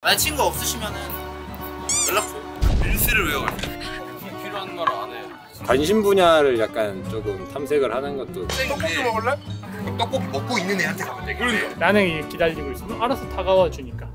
만약 친구 없으시면은 연락 줘. 릴스를 외워가지고 필요한 말 안 해요. 관심 분야를 약간 조금 탐색을 하는 것도. 떡볶이 먹을래? 떡볶이 먹고 있는 애한테 가면 돼. 그러니까 나는 기다리고 있으면 알아서 다가와 주니까.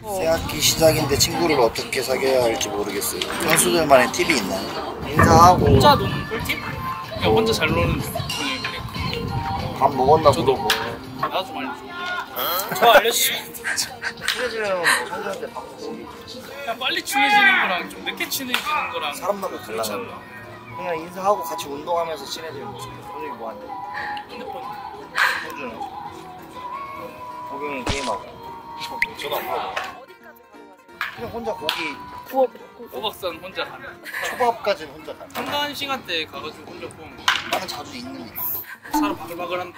새학기 시작인데 친구를 어떻게 사귀어야 할지 모르겠어요. 선수들만의 팁이 있나요? 인사하고 혼자 노는 꿀팁? 그냥 혼자 잘 노는 분이 밥 먹었나 저도 물어보고. 나도 좀 알려줘. 저 알려주시면 친해지려면 뭐 선수한테 바꾸고 그냥 빨리 친해지는 거랑 좀 늦게 친해지는 거랑 사람마다 그렇지 달라요. 않나? 그냥 인사하고 같이 운동하면서 친해지는 거죠. 선생님 뭐 한대? 핸드폰 호주는? 거기는 게임하고. 전화 안 물어봐. 그냥 혼자 거기 호박산 혼자 가면 초밥까지는 혼자 가. 한가한 시간대에 가가지고 혼자 보면 나는 자주 있는 일. 사람 바글바글한데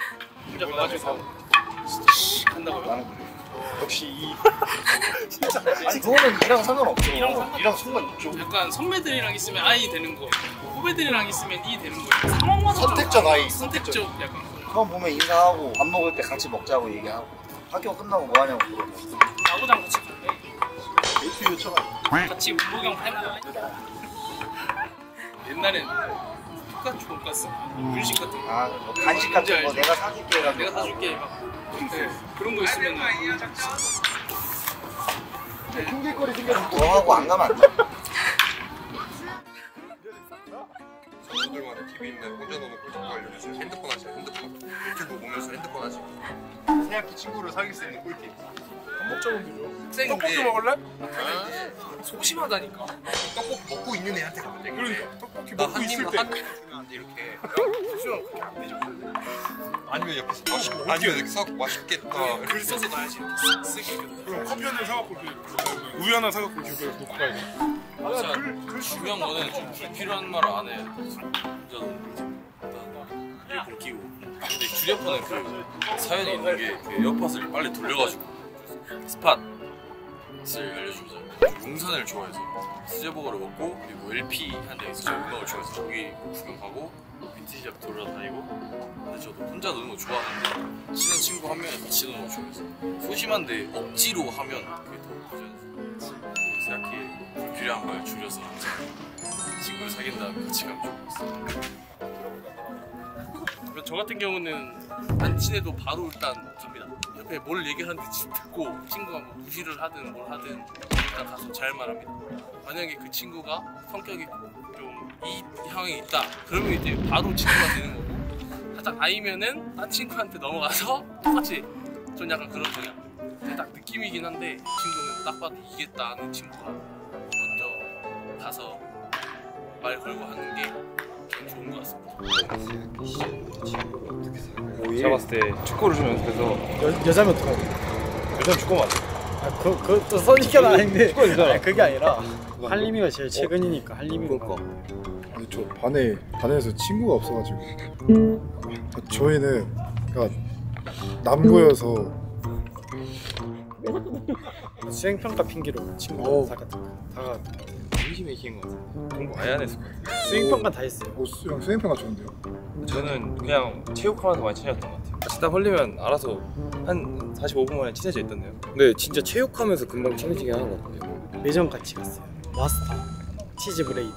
혼자 가가지고 진짜 씨 한다고요? 나는 그래. 역시 이 아니 그거는 이랑 상관없죠. 이랑 상관- 이랑 상관있죠. 약간 선배들이랑 있으면 아이 되는 거, 후배들이랑 있으면 이 되는 거. 상황마다 선택적 아이. 선택적 약간. 그건 보면 인사하고 밥 먹을 때 같이 먹자고 얘기하고 학교 끝나고 뭐 하냐고 물어보고. 야구장 같이 갈래? 데이트 요청하고. 같이 운동장 해볼래? 옛날엔 피카츄 돈가스, 분식 같은 거. 아, 뭐 간식 같은 거 내가 사줄게 해가지고. 내가 사줄게 막. 네, 그런 거 있으면 핑계거리 생겨서 너하고 안 가면 안 돼. 선수들만의 팁이 있는 혼자 노는 꿀팁 알려주세요. 핸드폰 하세요. 핸드폰 유튜브 보면서 핸드폰 하세요. 새학기 친구를 사귈 수 있는 꿀팁. 밥 먹자면 되죠. 떡볶이 먹을래? 소심하다니까. 떡볶이 먹고 있는 애한테 가면 돼. 그러니까 떡볶이 나 먹고 한 있을 입 때 한 입 주면 안 돼 이렇게. 수영 그렇게 안 되죠. 아니면 옆에서 아니면 이렇게 썩 맛있겠다. 글 써서 놔야지. 쓰기. 그럼 커피 한 잔 사갖고 우유 하나 사갖고 이렇게 놓고 가야 돼. 진짜 중요한 거는 좀 불필요한 말을 안 해. 진짜 이어폰 끼고. 근데 주리아폰은 그 사연이 있는 게그 에어팟을 빨리 돌려가지고 스팟을 알려주면서 용산을 좋아해서 수제버거를 먹고 그리고 LP 한 대 있어서 음악을 좋아해서 거기 구경하고 빈티지샵 돌아다니고. 근데 저도 혼자 노는 거 좋아하는데 친한 친구 한 명이 같이 노는 거 좋아해서 소심한데 억지로 하면 그게 더 부자연스러워. 생각해 불필요한 걸 줄여서 친구를 사귄다는 가치감 좀 있어요. 저 같은 경우는 안 친해도 바로 일단 갑니다. 옆에 뭘 얘기하는지 듣고 친구가 뭐 무시를 하든 뭘 하든 일단 가서 잘 말합니다. 만약에 그 친구가 성격이 좀 이 향이 있다 그러면 이제 바로 친구가 되는 거고, 살짝 아니면은 딴 친구한테 넘어가서 똑같이 좀 약간 그런 그냥 딱 느낌이긴 한데 친구는 딱 봐도 이겠다는 친구가 먼저 가서 말 걸고 하는 게 좀 좋은 것 같습니다. 제가 봤을 때 축구를 좀 연습해서 여자면 어떡하냐? 여자 축구 맞아. 그것도 선입견 아닌데 축구 여자. 그게 아니라 한림이가 제일 최근이니까 한림이가 아니 저 반에서 친구가 없어가지고 저희는 그러니까 남고여서 수행평가 핑계로 친구 다 다가 심심해 키는 거 같아. 공부 아예 안 했을 것 같아. 수행평가 다 했어요. 수행평가 좋은데요? 저는 그냥 체육하면서 많이 친해졌던 것 같아요. 같이 딱 흘리면 알아서 한 45분 만에 친해져 있던데요. 근데 진짜 체육하면서 금방 친해지긴 하는 것 같아요. 매점 같이 갔어요. 마스터, 치즈 브레이드,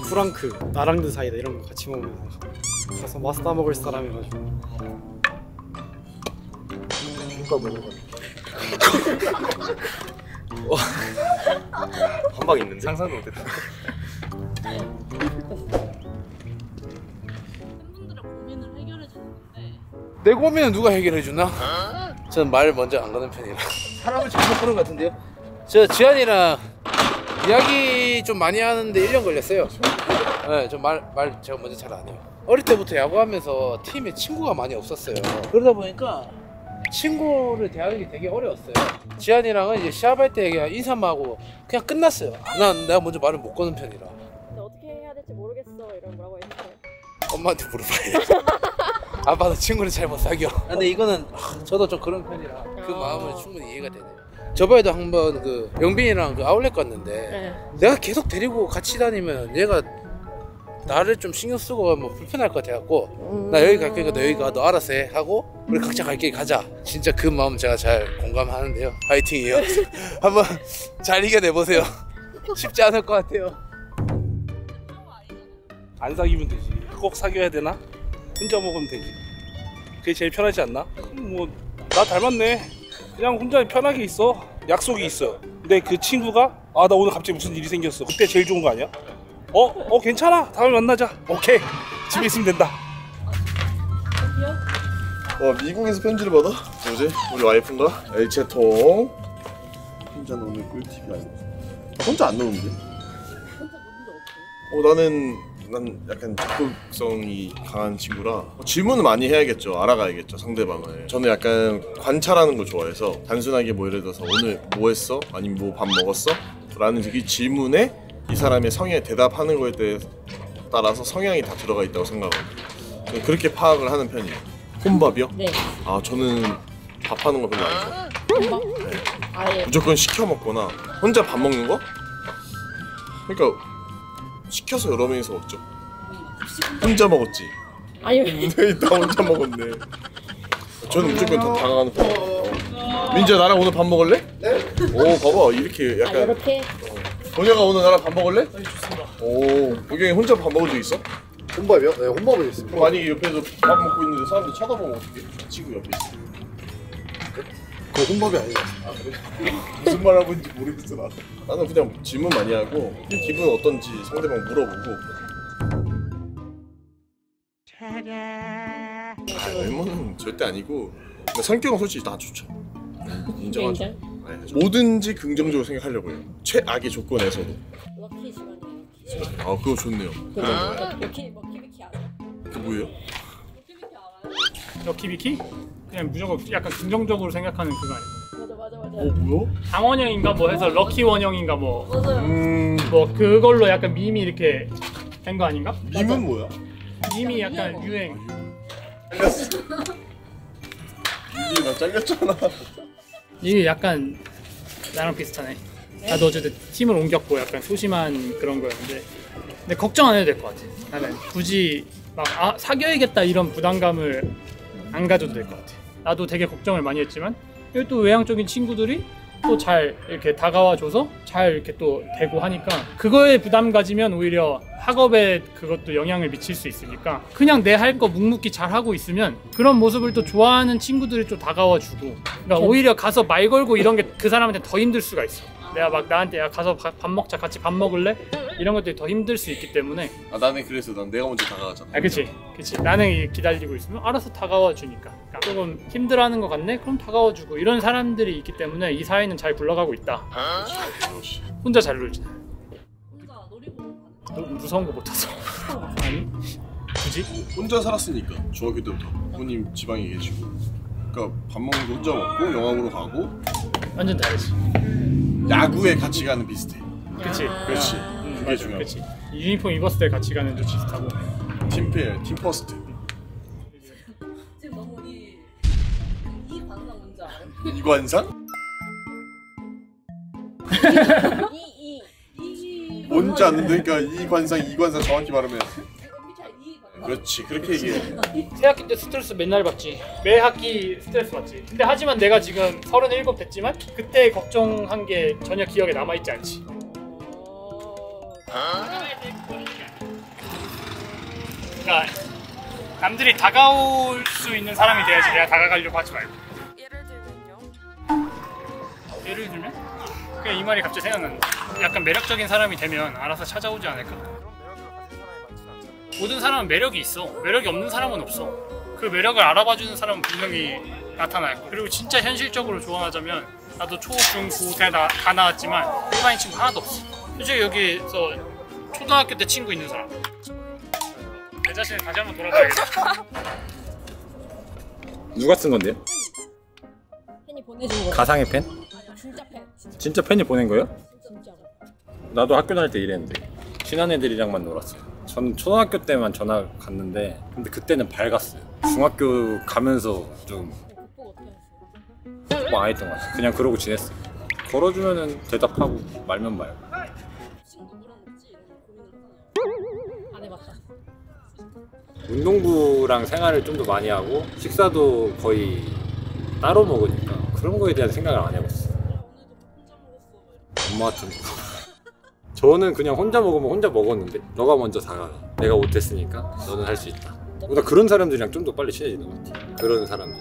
프랑크, 나랑드 사이다 이런 거 같이 먹으면서 가서 마스터 먹을 사람 해가지고 누가 먹어가지고 한방 있는데? 상상도 못했다. 팬분들의 고민을 해결해 주는 건데 내 고민은 누가 해결해 주나? 저는 말 먼저 안 거는 편이라. 사람을 잘못 보는 것 같은데요? 저 지한이랑 이야기 좀 많이 하는데 1년 걸렸어요. 네, 저 말 제가 먼저 잘 안 해요. 어릴 때부터 야구하면서 팀에 친구가 많이 없었어요. 그러다 보니까 친구를 대하기 되게 어려웠어요. 지한이랑은 이제 시합할 때 그냥 인사만 하고 그냥 끝났어요. 내가 먼저 말을 못 거는 편이라. 근데 어떻게 해야 될지 모르겠어 이런 뭐라고 했어요? 엄마한테 물어봐야 돼. 안 봐도 친구를 잘 못 사겨. 근데 이거는 저도 좀 그런 편이라 그 마음은 충분히 이해가 되네요. 저번에도 한번 그 영빈이랑 그 아울렛 갔는데 내가 계속 데리고 같이 다니면 얘가 나를 좀 신경 쓰고 뭐 불편할 것 같아갖고 나 여기 갈 거니까 너 여기 가, 너 알아서 해 하고 우리 각자 갈 길 가자. 진짜 그 마음 제가 잘 공감하는데요. 화이팅이에요. 한번 잘 이겨내보세요. 쉽지 않을 것 같아요. 안 사귀면 되지. 꼭 사귀어야 되나? 혼자 먹으면 되지. 그게 제일 편하지 않나? 뭐 나 닮았네. 그냥 혼자 편하게 있어. 약속이 있어. 근데 그 친구가 아 나 오늘 갑자기 무슨 일이 생겼어. 그때 제일 좋은 거 아니야? 괜찮아. 다음에 만나자. 오케이. 집에 있으면 된다. 미국에서 편지를 받아? 뭐지? 우리 와이프인가? 엘체통. 혼자는 오늘 꿀팁이 아니고 혼자 안 노는데? 난 약간 적극성이 강한 친구라 질문을 많이 해야겠죠. 알아가야겠죠, 상대방을. 저는 약간 관찰하는 걸 좋아해서 단순하게 뭐 예를 들어서 오늘 뭐 했어? 아니면 뭐 밥 먹었어? 라는 이 질문에 이 사람의 성향에 대답하는 거에 따라서 성향이 다 들어가 있다고 생각하거든요. 그렇게 파악을 하는 편이에요. 혼밥이요? 네. 아 저는 밥하는 거 별로 안 좋아해요. 혼밥? 아예. 무조건 시켜 먹거나 혼자 밥 먹는 거? 그러니까 시켜서 여러 명이서 먹죠. 혼자 먹었지. 아유. 무대에 다 혼자 먹었네. 저는 무조건 다 다가가는 편이에요. 민지야 나랑 오늘 밥 먹을래? 네. 오 봐봐 이렇게 약간. 이렇게. 번영아 오늘 나랑 밥 먹을래? 네 좋습니다. 오 보경이 혼자 밥 먹은 적 있어? 혼밥이요? 네 혼밥을 했어요. 그럼 만약에 옆에서 밥 먹고 있는데 사람들이 쳐다보면 어떡해? 친구 옆에 있어. 그거 혼밥이 아니에요. 아 그래? 무슨 말 하고 있는지 모르겠어 나. 나는 그냥 질문 많이 하고 기분 어떤지 상대방 물어보고. 외모는 절대 아니고 근데 성격은 솔직히 다 좋죠. 인정하죠. 네. 뭐든지 긍정적으로 생각하려고 해요. 최악의 조건에서도. 럭키 시간이에요. 아 그거 좋네요. 럭키비키 알아요? 그 뭐예요? 럭키비키? 그냥 무조건 약간 긍정적으로 생각하는 그거 아니에요? 맞아. 뭐야? 강원형인가 뭐 해서 럭키 원형인가 뭐. 맞아요. 뭐 그걸로 약간 밈이 이렇게 된 거 아닌가? 밈은 뭐야? 밈이 약간 유행. 유리 나 잘렸잖아. 이게 약간 나랑 비슷하네. 나도 어쨌든 팀을 옮겼고 약간 소심한 그런 거였는데 근데 걱정 안 해도 될 것 같아. 나는 굳이 막 사귀어야겠다 이런 부담감을 안 가져도 될 것 같아. 나도 되게 걱정을 많이 했지만 여기 또 외향적인 친구들이 또 잘 이렇게 다가와줘서 잘 이렇게 또 되고 하니까 그거에 부담 가지면 오히려 학업에 그것도 영향을 미칠 수 있으니까 그냥 내 할 거 묵묵히 잘 하고 있으면 그런 모습을 또 좋아하는 친구들이 또 다가와주고 그러니까 오히려 가서 말 걸고 이런 게 그 사람한테 더 힘들 수가 있어. 내가 막 나한테 야 가서 밥 먹자 같이 밥 먹을래? 이런 것들이 더 힘들 수 있기 때문에 나는 그래서 난 내가 먼저 다가가잖아. 그치 나는 기다리고 있으면 알아서 다가와 주니까 그러니까 조금 힘들어하는 것 같네? 그럼 다가와 주고 이런 사람들이 있기 때문에 이 사회는 잘 굴러가고 있다. 혼자 잘 놀지. 혼자 놀이공원 무서운 거 못 타서. 아니 굳이? 혼자 살았으니까 중학교 때부터 부모님 지방에 계시고 그러니까 밥 먹는 거 혼자 먹고 영화 보러 가고 완전 다르지. 야구에 같이 가는 비슷해. 그치 그렇지. 그게 중요하고. 그치. 유니폼 입었을 때 같이 가는 도 비슷하고. 팀페어, 팀퍼스트. 지금 너무 이 관상 뭔지 알아요? 이관상? 이 뭔지 아는데 그러니까 이관상 정확히 말하면 그렇지 그렇게 얘기해. 새 학기 때 스트레스 맨날 받지. 매 학기 스트레스 받지. 근데 하지만 내가 지금 37 됐지만 그때 걱정한 게 전혀 기억에 남아있지 않지. 그러니까 남들이 다가올 수 있는 사람이 돼야지 내가 다가가려고 하지 말고. 예를 들면? 그냥 이 말이 갑자기 생각난다. 약간 매력적인 사람이 되면 알아서 찾아오지 않을까? 모든 사람은 매력이 있어. 매력이 없는 사람은 없어. 그 매력을 알아봐주는 사람은 분명히 나타날 거야. 그리고 진짜 현실적으로 조언하자면 나도 초, 중, 고, 대 다 나왔지만 일반인 친구 하나도 없어. 솔직히 여기서 초등학교 때 친구 있는 사람 내 자신을 다시 한번 돌아봐야겠다. 누가 쓴 건데요? 팬이 보내준 거. 가상의 팬? 진짜 팬. 진짜 팬이 보낸 거예요? 진짜로. 나도 학교 다닐 때 이랬는데 친한 애들이랑만 놀았어요. 저는 초등학교 때만 전화 갔는데 근데 그때는 밝았어요. 중학교 가면서 좀 뭐 안 했던 것 같아요. 그냥 그러고 지냈어요. 걸어주면은 대답하고 말면 말고. 안 해봤다. 운동부랑 생활을 좀 더 많이 하고 식사도 거의 따로 먹으니까 그런 거에 대한 생각을 안 해봤어요. 엄마 같은 거. 저는 그냥 혼자 먹으면 혼자 먹었는데 너가 먼저 다가가. 내가 못했으니까 너는 할 수 있다. 나 그런 사람들이랑 좀 더 빨리 친해지는 것 같아요. 그런 사람들.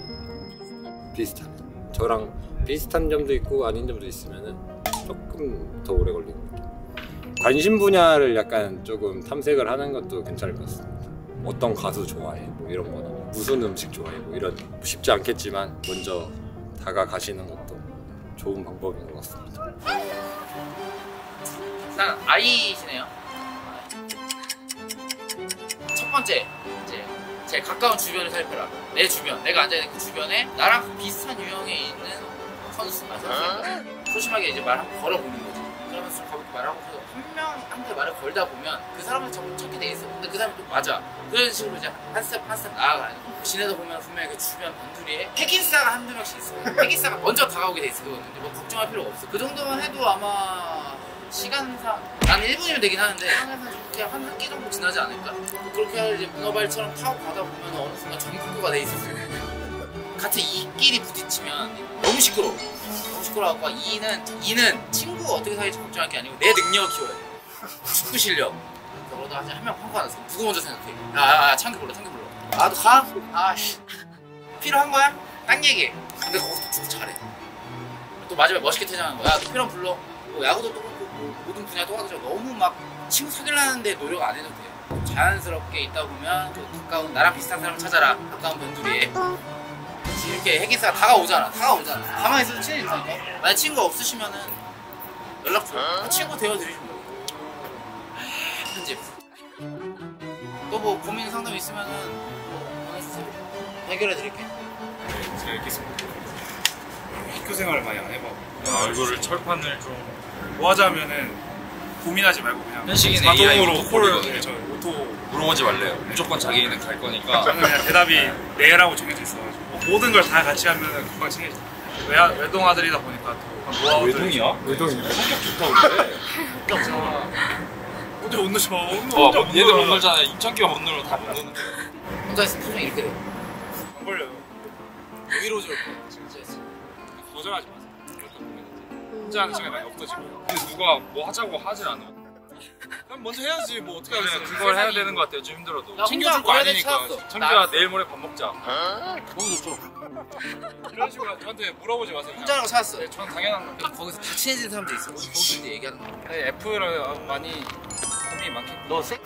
비슷한. 저랑 비슷한 점도 있고 아닌 점도 있으면은 조금 더 오래 걸리는 것 같아요. 관심 분야를 약간 조금 탐색을 하는 것도 괜찮을 것 같습니다. 어떤 가수 좋아해? 뭐 이런 거나 무슨 음식 좋아해? 뭐 이런 쉽지 않겠지만 먼저 다가가시는 것도 좋은 방법인 것 같습니다. 일단 I시네요. 첫 번째 이제 제일 가까운 주변을 살펴라. 내 주변, 내가 앉아있는 그 주변에 나랑 비슷한 유형에 있는 선수가 소심하게 이제 말 한번 걸어보는 거지. 그러면서 좀 가볍게 말하고 한 명한테 말을 걸다 보면 그 사람을 자꾸 찾게 돼 있어. 근데 그 사람이 또 맞아. 그런 식으로 이제 한 스텝 나아가는 거. 지내다 보면 분명히 그 주변 단둘이에 핵인싸가 한두 명씩 있어. 핵인싸가 먼저 다가오게 돼 있어. 그거는 뭐 걱정할 필요가 없어. 그 정도만 해도 아마 시간상 난 1분이면 되긴 하는데 그냥 한 끼 정도 지나지 않을까? 그렇게 이제 문어발처럼 타고 가다 보면 어느 순간 전국구가 돼 있었어. 같은 이끼리 부딪히면 너무 시끄러워. 너무 시끄러워갖고 이는 친구가 어떻게 사이인지 걱정할 게 아니고 내 능력을 키워야 돼. 축구 실력. 그러다 한 명 펑크 하나 누구 먼저 생각해? 야 창규 불러. 나도 가? 아씨 필요한 거야? 딴 얘기해. 근데 거기서 축구 잘해. 또 마지막에 멋있게 퇴장하는 거야. 야 너 필요하면 불러. 뭐 야구도 똑같고 모든 분야 똑같죠. 너무 막 친구 사귀려는데 노력 안 해도 돼. 자연스럽게 있다 보면 그 가까운 나랑 비슷한 사람을 찾아라. 가까운 변두리에 이렇게 핵인싸가 다가오잖아. 가만히 있어도 친해진다니까. 만약 친구가 없으시면은 연락 줘. 친구 되어드리시면 돼요. 편집. 또 뭐 고민 상담 있으면은 뭐 보내주세요. 해결해드릴게. 네, 잘 읽겠습니다. 학교 생활을 많이 안 해봐고 얼굴을 철판을 좀 뭐 하자면은 고민하지 말고 그냥 현식이네. 자동으로 콜을 저 오토 물어보지 말래요. 무조건 자기는 갈 거니까. 저는 그냥 대답이 네라고 정해져 있어가지고 모든 걸 다 같이 하면은 금방 친해져. 외동 아들이다 보니까 또 노하우들. 외동이야? 외동이야. 성격 좋다 근데. 혼자 못 넣죠. 얘들 못 놀잖아요. 임창기가 못 놀면 다 못 노는데. 혼자 있으면 표정이 이렇게 돼. 안 걸려요. 위로 줄 거야. 진짜. 거절하지 마세요. 혼자 하는 시간이 많이 없어지고요. 근데 누가 뭐 하자고 하질 않아. 그럼 먼저 해야지. 뭐 어떻게 하겠어. 그걸 해야 되는 것 같아요. 좀 힘들어도. 챙겨줄 거 아니니까. 창규야 내일 모레 밥 먹자. 너무 좋죠. 이런 식으로 저한테 물어보지 마세요. 혼자라고 찾았어. 네, 전 당연한 거. 거기서 다 친해진 사람도 있어. 거기서 이제 얘기하는 거. 네, F를 많이 고민이 많겠구나. 너 쌩?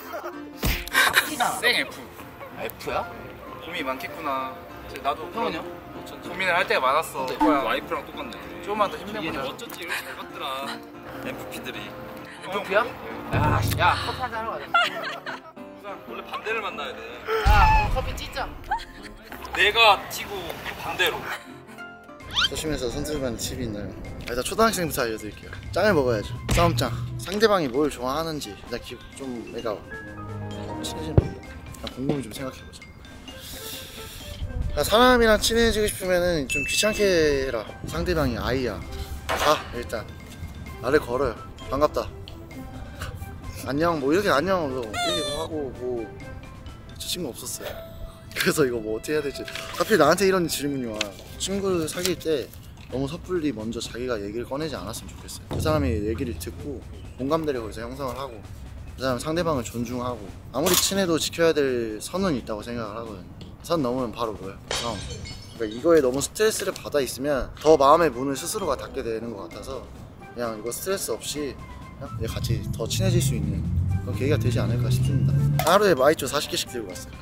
생 F. F야? 고민이 많겠구나. 나도 형은요? 고민을 할 때가 많았어. 와이프랑 똑같네. 조금만 더 힘내보자. 어쩐지 이렇게 잘 봤더라. MVP들이. F야? 야 커피 한잔 하러 가자. 원래 반대를 만나야 돼. 야 커피 찢자. 내가 튀고 반대로. 조심해서 손들면 팁이 있나요? 일단 초등학생부터 알려드릴게요. 짱을 먹어야죠. 싸움짱. 상대방이 뭘 좋아하는지 일단 좀 내가 친해지는 방법. 그냥 곰곰이 좀 생각해보자. 사람이랑 친해지고 싶으면은 좀 귀찮게 해라. 상대방이 아이야. 가 일단 나를 걸어요. 반갑다. 안녕 뭐 이렇게 안녕으로 얘기하고 뭐 저 친구 없었어요. 그래서 이거 뭐 어떻게 해야 될지. 하필 나한테 이런 질문이 와. 친구를 사귈 때 너무 섣불리 먼저 자기가 얘기를 꺼내지 않았으면 좋겠어요. 그 사람이 얘기를 듣고 공감대를 거기서 형성을 하고 그 사람 상대방을 존중하고 아무리 친해도 지켜야 될 선은 있다고 생각을 하거든요. 선 넘으면 바로 뭐예요? 싸움. 그러니까 이거에 너무 스트레스를 받아 있으면 더 마음의 문을 스스로가 닫게 되는 것 같아서 그냥 이거 스트레스 없이 그냥 같이 더 친해질 수 있는 그런 계기가 되지 않을까 싶습니다. 하루에 마이쮸 40개씩 들고 왔어요.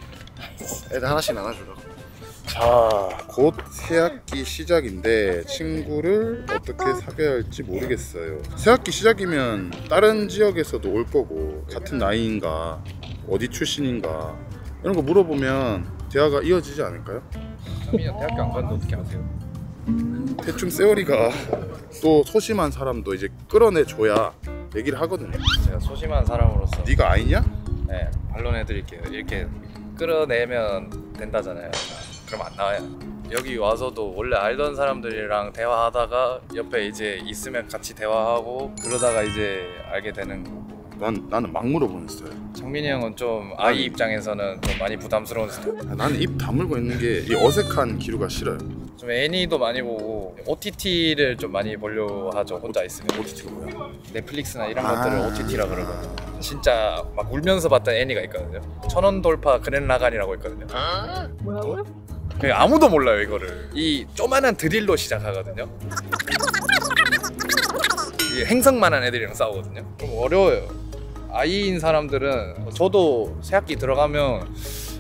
애들 하나씩 나눠주려고. 자, 곧 새학기 시작인데 친구를 어떻게 사귀어야 할지 모르겠어요. 새학기 시작이면 다른 지역에서도 올 거고 같은 나이인가 어디 출신인가 이런 거 물어보면 대화가 이어지지 않을까요? 현민이가 대학교 안 갔는데 어떻게 아세요? 대충 세월이가 또 소심한 사람도 이제 끌어내줘야 얘기를 하거든요. 제가 소심한 사람으로서 네가 아니냐? 네. 반론해드릴게요. 이렇게 끌어내면 된다잖아요. 그럼 안 나와요. 여기 와서도 원래 알던 사람들이랑 대화하다가 옆에 이제 있으면 같이 대화하고 그러다가 이제 알게 되는 거고. 나는 막 물어보는 스타일. 장민이 형은 좀 아이 입장에서는 좀 많이 부담스러운 스타일. 나는 입 다물고 있는 게 이 어색한 기류가 싫어요. 좀 애니도 많이 보고 OTT를 좀 많이 보려 하죠. 혼자 있으면. OTT가 뭐야? 넷플릭스나 이런 것들을 OTT라 그러거든요. 진짜 막 울면서 봤던 애니가 있거든요. 1000원 돌파 그랜라간이라고 있거든요. 뭐라고요? 아무도 몰라요 이거를. 이 조만한 드릴로 시작하거든요. 이 행성만한 애들이랑 싸우거든요. 좀 어려워요. 아이인 사람들은 저도 새학기 들어가면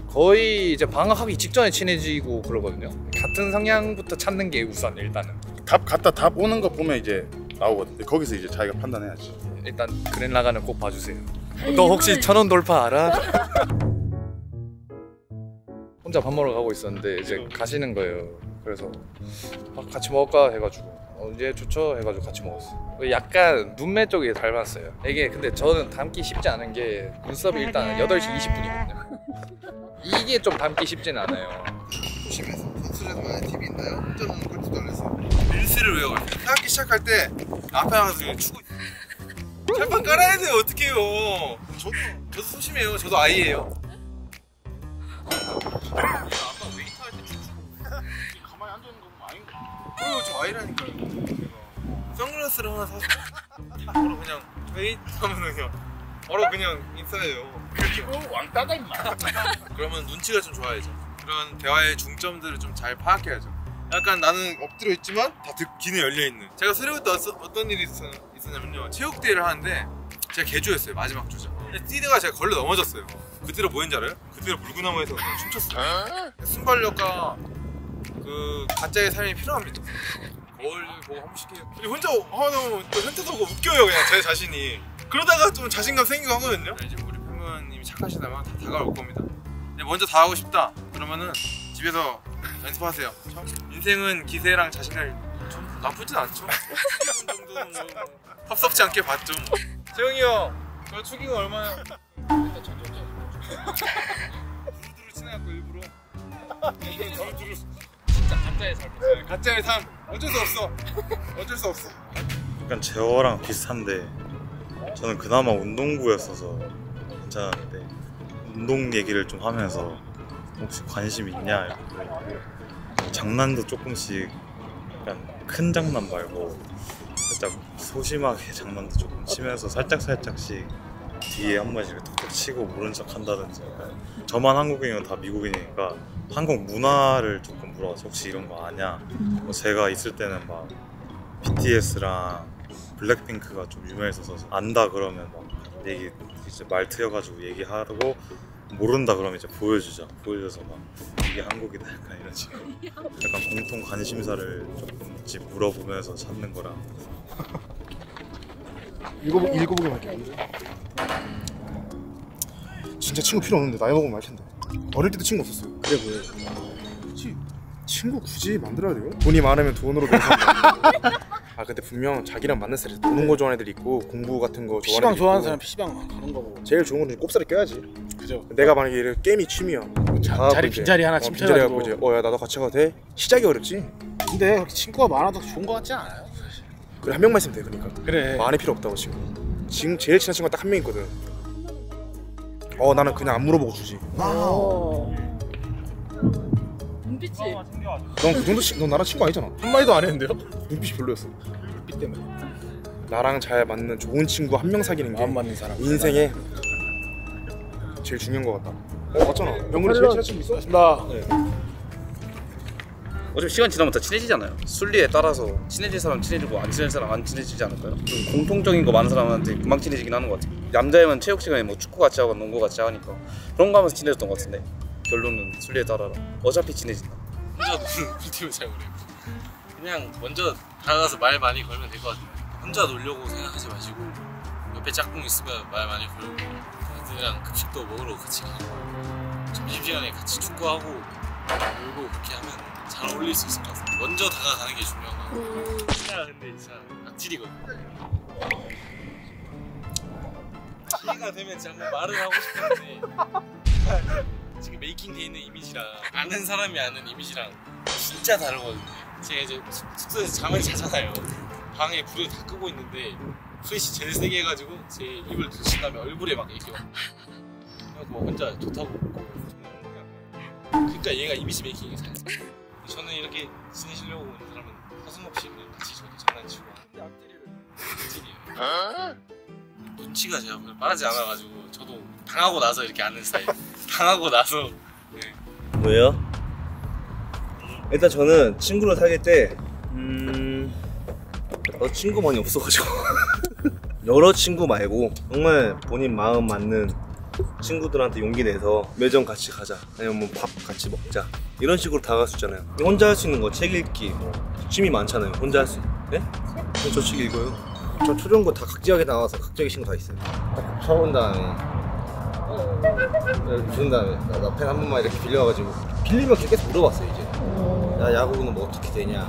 거의 이제 방학하기 직전에 친해지고 그러거든요. 같은 성향부터 찾는 게 우선 일단은. 답 갖다 답 오는 거 보면 이제 나오거든. 거기서 이제 자기가 판단해야지. 일단 그랜라간은 꼭 봐주세요. 너 혹시 1000원 돌파 알아? 혼자 밥 먹으러 가고 있었는데 이제 가시는 거예요. 그래서 같이 먹을까 해가지고 언제 좋죠 해가지고 같이 먹었어요. 약간 눈매 쪽이 닮았어요. 이게 근데 저는 닮기 쉽지 않은 게 눈썹이 일단 8시 20분이거든요. 이게 좀 닮기 쉽진 않아요. 심해서 선수들에서 많은 팁이 있나요? 혼자는 꿀팁도 안 했어요. 릴스를 외워요. 생각하기 시작할 때 앞에 나가서 그냥 추고 철판 깔아야 돼요. 어떡해요. 저도 소심해요. 저도 아이예요. 아빠 웨이트 할 때 춤추고 가만히 앉아있는 거 아닌가? 그리고 저 아이라니까요. 선글라스를 하나 사서 바로 그냥 웨이트 하면은 그냥 바로 그냥 인싸예요. 그리고 왕따다 임마. 그러면 눈치가 좀 좋아야죠. 그런 대화의 중점들을 좀 잘 파악해야죠. 약간 나는 엎드려 있지만 다 귀는 열려 있는. 제가 수료회 때 어떤 일이 있었냐면요. 체육대회를 하는데 제가 개주였어요. 마지막 주자. 근데 뛰다가 제가 걸려 넘어졌어요. 그때로 뭐였는지 알아요? 그때로 물구나무에서 그냥 춤췄어요. 순발력과 그 가짜의 삶이 필요합니다. 거울 보고 한 번씩 해요. 혼자 하면 또 현타도 오고 웃겨요 그냥 제 자신이. 그러다가 좀 자신감 생기고 하거든요. 이제 우리 팬분님이 착하시다면 다 다가올 겁니다. 근데 먼저 다 하고 싶다 그러면은 집에서 연습하세요. 인생은 기세랑 자신을 좀 나쁘진 않죠. 정도는 뭐 섭섭지 않게 봤죠. 재영이 형, 저 축의금 얼마야? 일단 전전전. 두루두루 친해갖고 일부러. 두루두루. 진짜 가짜의 삶이죠. 가짜의 삶. 어쩔 수 없어. 어쩔 수 없어. 약간 제어랑 비슷한데 저는 그나마 운동부였어서 괜찮았는데 운동 얘기를 좀 하면서 혹시 관심 있냐 이렇게 장난도 조금씩 약간 큰 장난 말고 살짝 소심하게 장난도 조금 치면서 살짝씩 뒤에 한 번씩 톡톡 치고 모른 척 한다든지. 저만 한국인이면 다 미국인이니까 한국 문화를 조금 물어봐서 혹시 이런 거 아냐. 뭐 제가 있을 때는 막 BTS랑 블랙핑크가 좀 유명했어서 안다 그러면 막 얘기 이제 말 트여가지고 얘기하고 모른다 그러면 이제 보여줘서 막 이게 한국이다 약간 이런 식으로 약간 공통 관심사를 조금씩 물어보면서 찾는 거라. 읽어보기만 할게요. 진짜 친구 필요 없는데 나이 먹으면 알 텐데. 어릴 때도 친구 없었어요. 그래 보여요. 굳이 친구 굳이 만들어야 돼요? 돈이 많으면 돈으로 아 근데 분명 자기랑 맞는 스타일에서 노는 거 좋아하는 애들 있고 공부 같은 거 좋아하는 애들 좋아하는 사람 PC방 가는 거고. 제일 좋은 건 꼽사리 껴야지. 그죠. 내가 만약에 게임이 취미야. 자리 빈자리 하나 침체해가지고 이제 야 나도 같이 가도 돼? 시작이 어렵지. 근데 그렇게 친구가 많아도 좋은 거 같지 않아요? 그래 한 명만 있으면 돼. 그러니까 그래 많이 필요 없다고 지금 제일 친한 친구가 딱 한 명 있거든. 나는 그냥 안 물어보고 주지. 눈빛이. 넌 그 정도 넌 나랑 친구 아니잖아. 한마디도 안 했는데요? 눈빛이 별로였어. 눈빛 때문에. 나랑 잘 맞는 좋은 친구 한 명 사귀는 게 맞는 사람 인생에 제일 중요한 거 같다. 맞잖아. 영훈이 제일 친한 친구 있어? 나 어차피 시간 지나면 다 친해지잖아요. 순리에 따라서 친해질 사람 친해지고 안 친해질 사람 안 친해지지 않을까요? 좀 공통적인 거 많은 사람한테 금방 친해지긴 하는 것 같아요. 남자애면 체육 시간에 뭐 축구 같이 하고 농구 같이 하니까 그런 거 하면서 친해졌던 것 같은데 결론은 순리에 따라라. 어차피 친해진다. 혼자 노는 꿀팁은 잘 모르겠고 그냥 먼저 다가가서 말 많이 걸면 될 것 같아요. 혼자 놀려고 생각하지 마시고 옆에 짝꿍 있으면 말 많이 걸고 애들이랑 급식도 먹으러 같이 가고 점심시간에 같이 축구하고 놀고 그렇게 하면 잘 어울릴 수 있을 것 같아요. 먼저 다가가는 게 중요한 거고 근데 진짜 악질이거든요. 기회가 되면 진짜 한번 말을 하고 싶었는데 지금 메이킹돼 있는 이미지랑 아는 사람이 아는 이미지랑 진짜 다르거든요. 제가 이제 숙소에서 잠을 자잖아요. 방에 불을 다 끄고 있는데 플래시 제일 세게 해가지고 제 입을 드신 다음에 얼굴에 막 이렇게 막 뭐 혼자 좋다고 웃고. 그러니까 얘가 이미지 메이킹이 잘. 저는 이렇게 지내시려고 오는 사람은 서슴없이 그냥 같이 저도 장난치고 하는 눈치가 제가 빠르지 않아가지고 저도 당하고 나서 이렇게 아는 스타일. 당하고 나서. 네. 뭐예요? 일단 저는 친구를 사귈 때 친구 많이 없어가지고 여러 친구 말고 정말 본인 마음 맞는 친구들한테 용기 내서 매점 같이 가자, 아니면 뭐 밥 같이 먹자, 이런 식으로 다가갈 수 있잖아요. 혼자 할 수 있는 거 책 읽기, 뭐 취미 많잖아요. 혼자 할 수 있는. 네? 저 책 읽어요. 저 초중고 다 각지하게 나와서 각지하게 친구 다 있어요. 딱 쳐본 다음에 준 다음에 나 펜 한 번만 이렇게 빌려가지고 빌리면 계속 물어봤어요. 이제 야, 야구는 뭐 어떻게 되냐.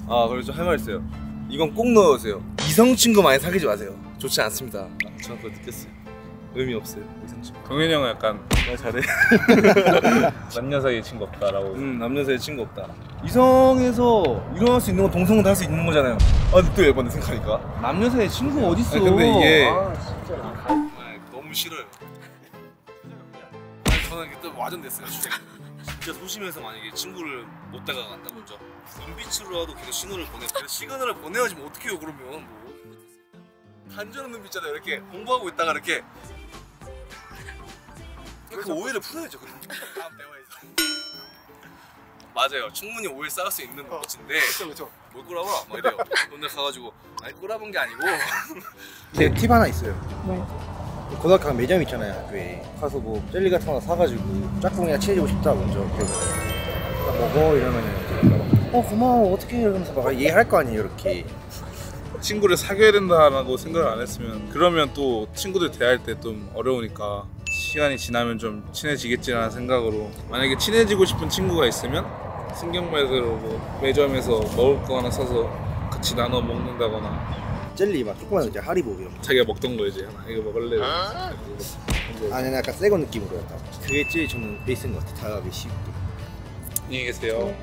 아, 그리고 좀 할 말 있어요. 이건 꼭 넣으세요. 이성 친구 많이 사귀지 마세요. 좋지 않습니다. 저는 그거 느꼈어요. 의미 없어요. 이성 친구. 동현이 형은 약간 말 잘해. 남녀 사이에 친구 없다라고. 남녀 사이에 친구 없다. 이성에서 일어날 수 있는 건 동성은 다 할 수 있는 거잖아요. 아, 또 열받네 생각하니까. 남녀 사이에 친구가 어딨어. 아니, 근데 이게 너무 싫어요. 저는 그때 완전 됐어요. 진짜 소심해서 만약에 친구를 못 다가간다 먼저 눈빛으로라도 계속 신호를 보내. 그래서 시그널을 보내야지 뭐 어떻게 해요 그러면. 뭐 단전한 눈빛 있잖아요. 이렇게 공부하고 있다가 이렇게 그 오해를 풀어야죠. 그럼 다음 대화에서. 맞아요. 충분히 오해 쌓을 수 있는 눈빛인데 그쵸. 뭘 꼬라봐? 막 이래요. 오늘 가가지고 아니 꼬라본 게 아니고. 제 팁 하나 있어요. 고등학교 가면 매점 있잖아요. 학교에 가서 뭐 젤리 같은 거 사가지고 짝꿍이랑 친해지고 싶다 먼저 먹어 이러면은 고마워 어떻게 이러면서 막 얘기할 거 아니에요. 이렇게 친구를 사귀어야 된다라고 생각을 안 했으면, 그러면 또 친구들 대할 때 좀 어려우니까 시간이 지나면 좀 친해지겠지라는 생각으로, 만약에 친해지고 싶은 친구가 있으면 신경말대로 뭐 매점에서 먹을 거 하나 사서 같이 나눠 먹는다거나, 젤리 막 조그만 이제 하리보 이런 거 자기가 먹던 거 이제 하나 이거 먹을래? 아니 약간 새거 느낌으로 약간 그게 제일 저는 베이스인 것 같아. 다가가기 쉽고. 안녕히 계세요.